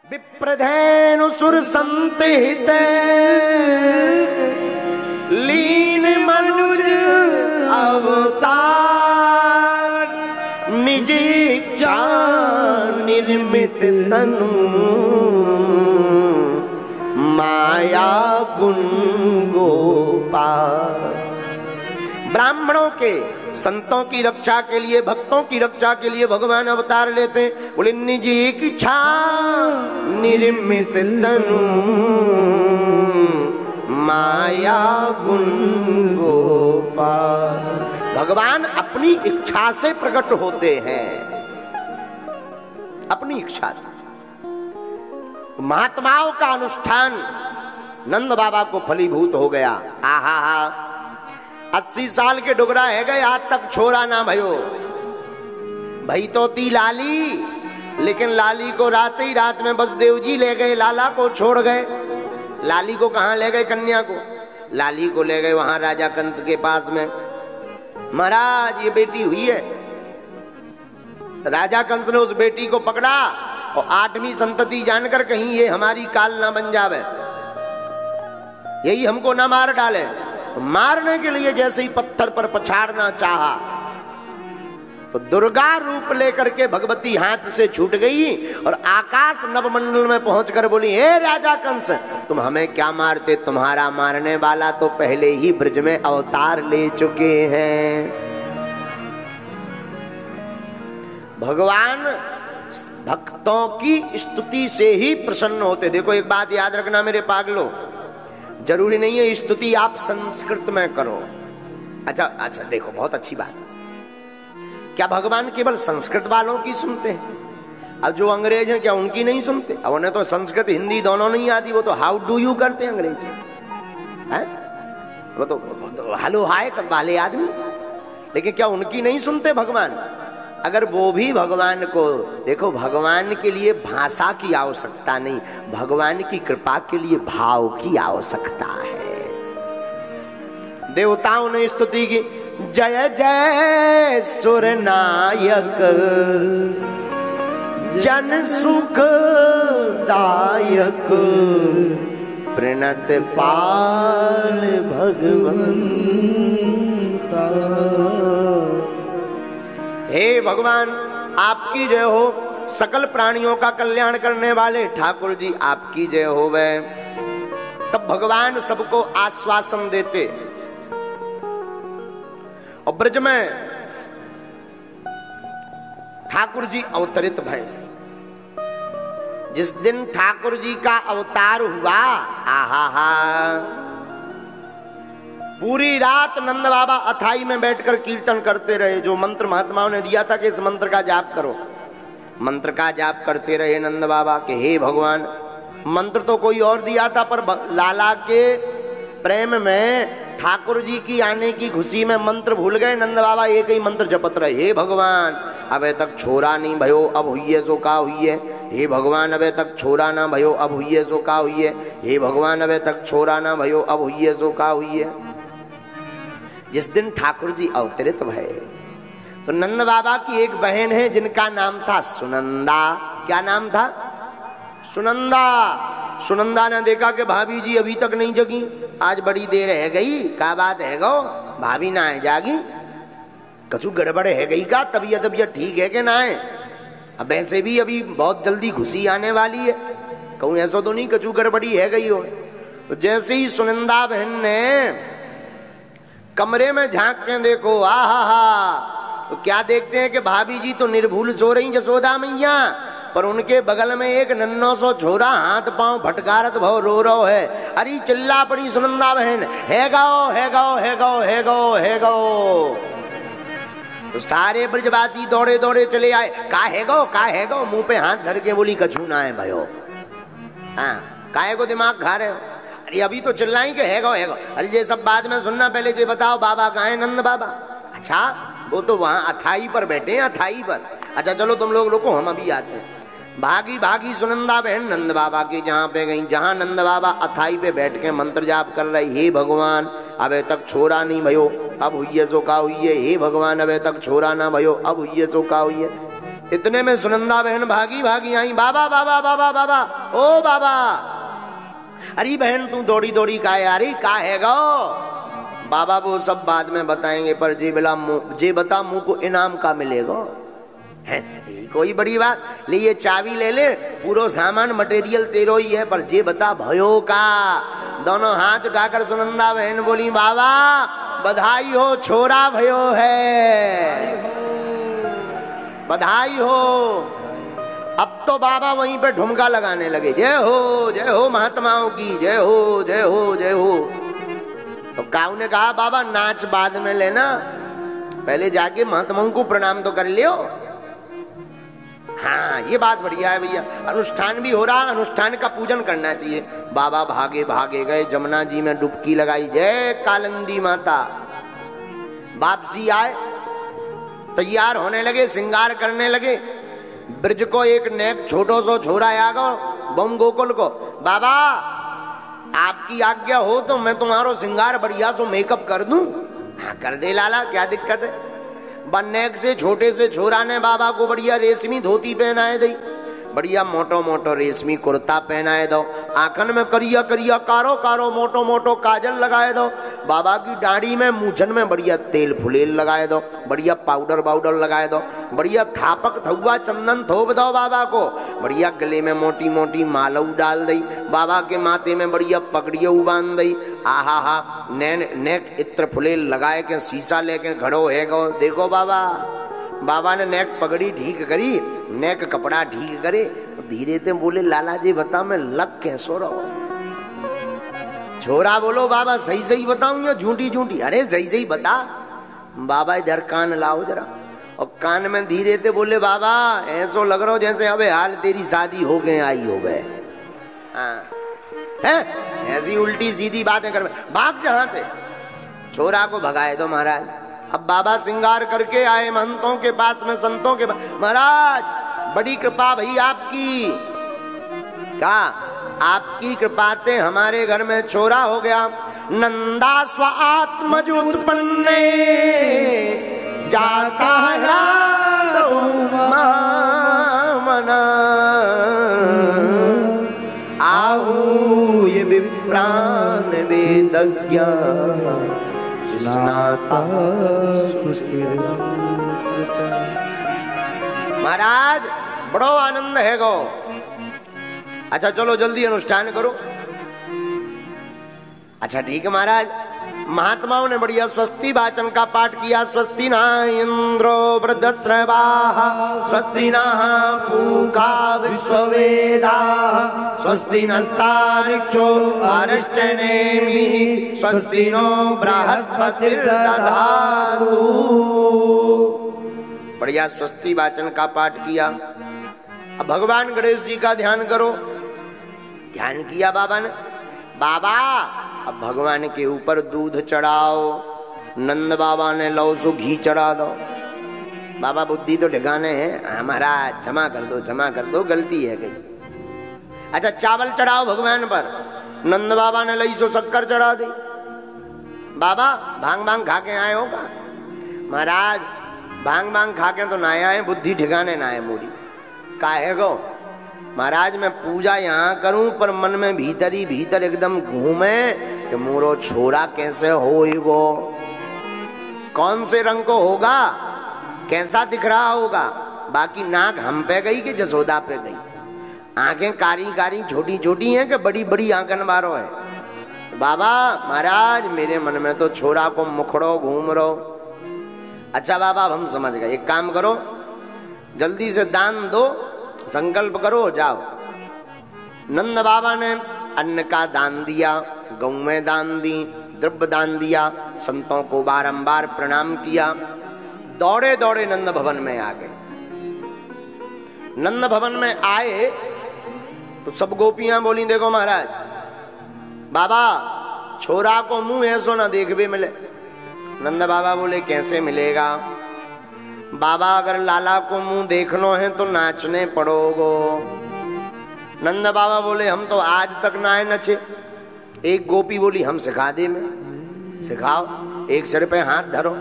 विप्रधेनु सुर संतिहित लीन मनुज अवतार निज इच्छा निर्मित तनु माया गुण गोपाल। ब्राह्मणों के संतों की रक्षा के लिए, भक्तों की रक्षा के लिए भगवान अवतार लेते हैं। बोले निज इच्छा निर्मित तनु माया गुण गोपाल। भगवान अपनी इच्छा से प्रकट होते हैं, अपनी इच्छा से। महात्माओं का अनुष्ठान नंद बाबा को फलीभूत हो गया। आहा हा 80 साल के डुगरा है गए, आज तक छोरा ना भयो। भई तो ती लाली, लेकिन लाली को रात ही रात में बसदेव जी ले गए, लाला को छोड़ गए। लाली को कहां ले गए? कन्या को। लाली को ले गए वहां राजा कंस के पास में। महाराज ये बेटी हुई है। राजा कंस ने उस बेटी को पकड़ा और 8वीं संतति जानकर कहीं ये हमारी काल ना बन जावे, यही हमको ना मार डाले। मारने के लिए जैसे ही पत्थर पर पछाड़ना चाहा तो दुर्गा रूप लेकर के भगवती हाथ से छूट गई और आकाश नवमंडल में पहुंचकर बोली, हे राजा कंस, तुम हमें क्या मारते? तुम्हारा मारने वाला तो पहले ही ब्रज में अवतार ले चुके हैं। भगवान भक्तों की स्तुति से ही प्रसन्न होते। देखो एक बात याद रखना मेरे पागलों, जरूरी नहीं है स्तुति आप संस्कृत में करो। अच्छा देखो, बहुत अच्छी बात। क्या भगवान केवल संस्कृत वालों की सुनते हैं? अब जो अंग्रेज हैं क्या उनकी नहीं सुनते? अब उन्हें तो संस्कृत हिंदी दोनों नहीं आती, वो तो हाउ डू यू करते हैं अंग्रेज हैं? वो तो हेलो हाय वाले आदमी, लेकिन क्या उनकी नहीं सुनते भगवान? अगर वो भी भगवान को देखो, भगवान के लिए भाषा की आवश्यकता नहीं, भगवान की कृपा के लिए भाव की आवश्यकता है। देवताओं ने स्तुति की, जय जय सुर नायक जन सुख दायक प्रणत पाल भगवंता। हे भगवान आपकी जय हो, सकल प्राणियों का कल्याण करने वाले ठाकुर जी आपकी जय हो। वह तब भगवान सबको आश्वासन देते और ब्रज में ठाकुर जी अवतरित भय। जिस दिन ठाकुर जी का अवतार हुआ, आहा हा, पूरी रात नंद बाबा अथाई में बैठकर कीर्तन करते रहे। जो मंत्र महात्माओं ने दिया था कि इस मंत्र का जाप करो, मंत्र का जाप करते रहे नंद बाबा के। हे भगवान, मंत्र तो कोई और दिया था, पर लाला के प्रेम में ठाकुर जी की आने की खुशी में मंत्र भूल गए। नंद बाबा एक ही मंत्र जपत रहे, हे भगवान अबे तक छोरा नहीं भयो, अब हुई सो का हुई है। हे भगवान अबे तक छोरा ना भयो, अब हुई सो का हुई है। हे भगवान अबे तक छोरा ना भयो, अब हुई सो का हुई है। जिस दिन ठाकुर जी अवतरित भये तो नंद बाबा की एक बहन है जिनका नाम था सुनंदा। क्या नाम था? सुनंदा। सुनंदा ने देखा कि भाभी जी अभी तक नहीं जगी, आज बड़ी देर है गई, क्या बात है गो, भाभी ना है जागी, कछु गड़बड़ है गई का, तबीयत ठीक है कि ना है? अब ऐसे भी अभी बहुत जल्दी खुशी आने वाली है, कहूँ ऐसा तो नहीं कछु गड़बड़ी है गई हो। तो जैसे ही सुनंदा बहन ने कमरे में झांक के देखो, आहा हा, तो क्या देखते हैं कि भाभी जी तो निर्भूल सो रही जसोदा मैया, पर उनके बगल में एक नन्नो सो छोरा हाथ पांव भटकारत भव रो रो है। अरे चिल्ला पड़ी सुनंदा बहन, है गाओ है गाओ है गाओ है गाओ है गाओ। तो सारे ब्रजवासी दौड़े दौड़े चले आए, का है गो, मुंह पे हाथ धर के बोली, कछु ना है भयो। हाँ, काहे को दिमाग खा रहे हो? अरे अभी तो चिल्लाई के है गो। अरे ये सब बाद में सुनना, पहले ये बताओ बाबा कहाँ है? नंद बाबा। अच्छा, वो तो वहां अथाई पर बैठे हैं, अथाई पर। अच्छा चलो तुम लोग रुको, हम अभी आते हैं। भागी भागी सुनंदा बहन नंद बाबा की जहां पे गई, जहां नंद बाबा अथाई पे बैठ के मंत्र जाप कर रही। हे भगवान अबे तक छोरा नहीं भयो, अब हुई सो का हुई है। हे भगवान अबे तक छोरा ना भयो, अब हुई सो का हुई है। इतने में सुनंदा बहन भागी भागी आई, बाबा बाबा बाबा बाबा, ओ बाबा। अरे बहन तू दौड़ी दौड़ी का है, अरे का है गो? बाबा वो सब बाद में बताएंगे, पर जे बता मुंह को इनाम का मिलेगा है, कोई बड़ी बात। ले ये चाबी ले ले, पूरा सामान मटेरियल तेरो ही है, पर जे बता भयो का। दोनों हाथ उठाकर सुनंदा बहन बोली, बाबा बधाई हो, छोरा भयो है, बधाई हो। अब तो बाबा वहीं पे ठुमका लगाने लगे, जय हो महात्माओं की, जय हो जय हो जय हो। तो काऊ ने कहा, बाबा नाच बाद में लेना, पहले जाके महात्माओं को प्रणाम तो कर लियो। हाँ ये बात बढ़िया है भैया, अनुष्ठान भी हो रहा, अनुष्ठान का पूजन करना चाहिए। बाबा भागे भागे गए, जमुना जी में डुबकी लगाई, जय कालिंदी माता। वापसी आए, तैयार होने लगे, श्रृंगार करने लगे। ब्रज को एक नेक छोटो सो छोरा आ गो बम गोकुल को, बाबा आपकी आज्ञा हो तो मैं तुम्हारो श्रृंगार बढ़िया सो मेकअप कर दूं। हाँ कर दे लाला, क्या दिक्कत है। बन्नेक से छोटे से छोरा ने बाबा को बढ़िया रेशमी धोती पहनाए दी, बढ़िया मोटो मोटो रेशमी कुर्ता पहनाए दो, आंखन में करिया करिया कारो कारो मोटो मोटो काजल लगाए दो, बाबा की दाढ़ी में मूछन में बढ़िया तेल फुलेल लगाए दो, बढ़िया पाउडर वाउडर लगाए दो, बढ़िया थापक थुआ चंदन थोप दो बाबा को, बढ़िया गले में मोटी मोटी मालऊ डाल दी, बाबा के माथे में बढ़िया पगड़ियऊ बांध दी। आहा हा, नेक इत्र फुलेल लगाए के शीशा लेके खड़ो है गो, देखो बाबा। बाबा ने नेक पगड़ी ठीक करी, नेक कपड़ा ठीक करे, धीरे से बोले, लाला जी बता मैं लग कैसो रहो। छोरा बोलो, बाबा सही सही बताऊं या झूठी झूठी? अरे सही सही बता। बाबा इधर कान लाओ जरा, और कान में धीरे से बोले, बाबा ऐसो लग रहा हो जैसे अबे हाल तेरी शादी हो गए आई हो गए। है ऐसी उल्टी सीधी बातें कर, भाग जहां पे। छोरा को भगाए दो महाराज। अब बाबा श्रृंगार करके आए महंतों के पास में, संतों के पास, महाराज बड़ी कृपा भई आपकी। क्या आपकी कृपा से हमारे घर में छोरा हो गया। नंदा स्व आत्मज उत्पन्ने जाता मना आहू ये विप्रान वेदज्ञ महाराज बड़ो आनंद है गो। अच्छा चलो जल्दी अनुष्ठान करो। अच्छा ठीक है महाराज। महात्माओं ने बढ़िया स्वस्ति वाचन का पाठ किया। स्वस्ति न इंद्रो वृद्धश्रवाः स्वस्ति नः पूषा विश्ववेदाः स्वस्ति नस्तार्क्ष्यो अरिष्टनेमिः स्वस्ति नो बृहस्पतिर्दधातु। बढ़िया स्वस्ति वाचन का पाठ किया। अब भगवान गणेश जी का ध्यान करो। ध्यान किया बाबा ने। बाबा अब भगवान के ऊपर दूध चढ़ाओ। नंद बाबा ने लो सो घी चढ़ा दो। बाबा बुद्धि तो ठिकाने है। हमारा क्षमा कर दो गलती है कहीं। अच्छा चावल चढ़ाओ भगवान पर। नंद बाबा ने लई सो शक्कर चढ़ा दी। बाबा भांग भांग खा के आए होगा। महाराज भांग भांग खा के तो ना आए, बुद्धि ठिकाने ना आए मोरी। काहे गो महाराज मैं पूजा यहाँ करूं पर मन में भीतर ही भीतर एकदम घूमे कि मोरो छोरा कैसे होएगो, कौन से रंग को होगा, कैसा दिख रहा होगा। बाकी नाक हम पे गई कि जसोदा पे गई। आंखें कारी कारी छोटी छोटी हैं कि बड़ी बड़ी आंकन बारो है। बाबा महाराज मेरे मन में तो छोरा को मुखड़ो घूम रहो। अच्छा बाबा हम समझ गए। एक काम करो जल्दी से दान दो, संकल्प करो जाओ। नंद बाबा ने अन्न का दान दिया, गौ में दान दी, द्रव्य दान दिया, संतों को बारंबार प्रणाम किया। दौड़े दौड़े नंद भवन में आ गए। नंद भवन में आए तो सब गोपियां बोली, देखो महाराज बाबा छोरा को मुंह ऐसो ना देख भी मिले। नंद बाबा बोले कैसे मिलेगा बाबा, अगर लाला को मुंह देखनो है तो नाचने पड़ोगो। नंद बाबा बोले हम तो आज तक ना नचे। एक गोपी बोली हम सिखा दे में। सिखाओ। एक सिर पे हाथ धरो,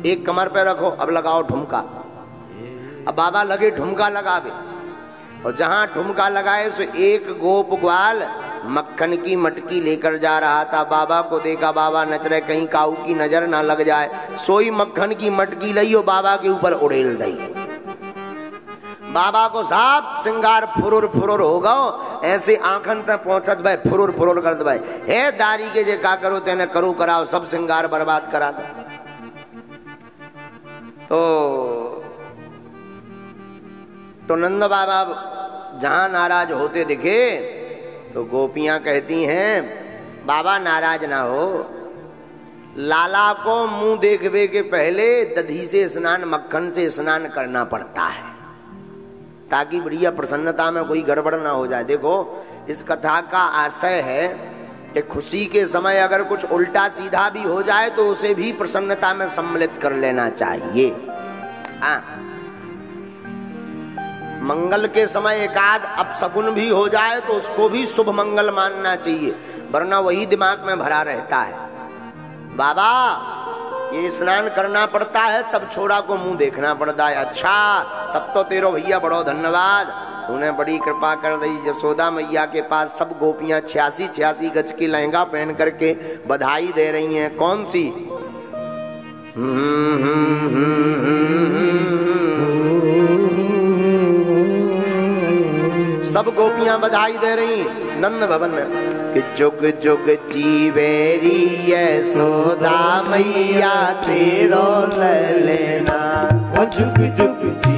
एक कमर पे रखो, अब लगाओ ठुमका। अब बाबा लगे ठुमका लगावे, और जहां ठुमका लगाए सो एक गोप ग्वाल मक्खन की मटकी लेकर जा रहा था। बाबा को देखा, बाबा नच रहे, कहीं काऊ की नजर ना लग जाए, सोई मक्खन की मटकी लई और बाबा के ऊपर उड़ेल दई। बाबा को साफ सिंगार फुरुर फुरुर हो गो, ऐसे आंखन तक पहुंचत भाई फुरुर फुरुर कर भाई, हे दारी के जे का करो तेने करू कराओ, सब सिंगार बर्बाद करा दो। तो नंद बाबा जहां नाराज होते दिखे तो गोपियां कहती हैं बाबा नाराज ना हो, लाला को मुंह देखवे के पहले दधी से स्नान, मक्खन से स्नान करना पड़ता है ताकि बढ़िया प्रसन्नता में कोई गड़बड़ ना हो जाए। देखो इस कथा का आशय है कि खुशी के समय अगर कुछ उल्टा सीधा भी हो जाए तो उसे भी प्रसन्नता में सम्मिलित कर लेना चाहिए। मंगल के समय एकाध अपशकुन भी हो जाए तो उसको भी शुभ मंगल मानना चाहिए, वरना वही दिमाग में भरा रहता है। बाबा ये स्नान करना पड़ता है तब छोरा को मुंह देखना पड़ता है। अच्छा तब तो तेरो भैया बड़ो धन्यवाद, उन्हें बड़ी कृपा कर दी। यशोदा मैया के पास सब गोपियां 86 गज की लहंगा पहन करके बधाई दे रही हैं। कौन सी? सब गोपियां बधाई दे रही नंद भवन में कि जुग जुग जीवेरी यशोदा मैया तेरो लेना, जुग जुग जी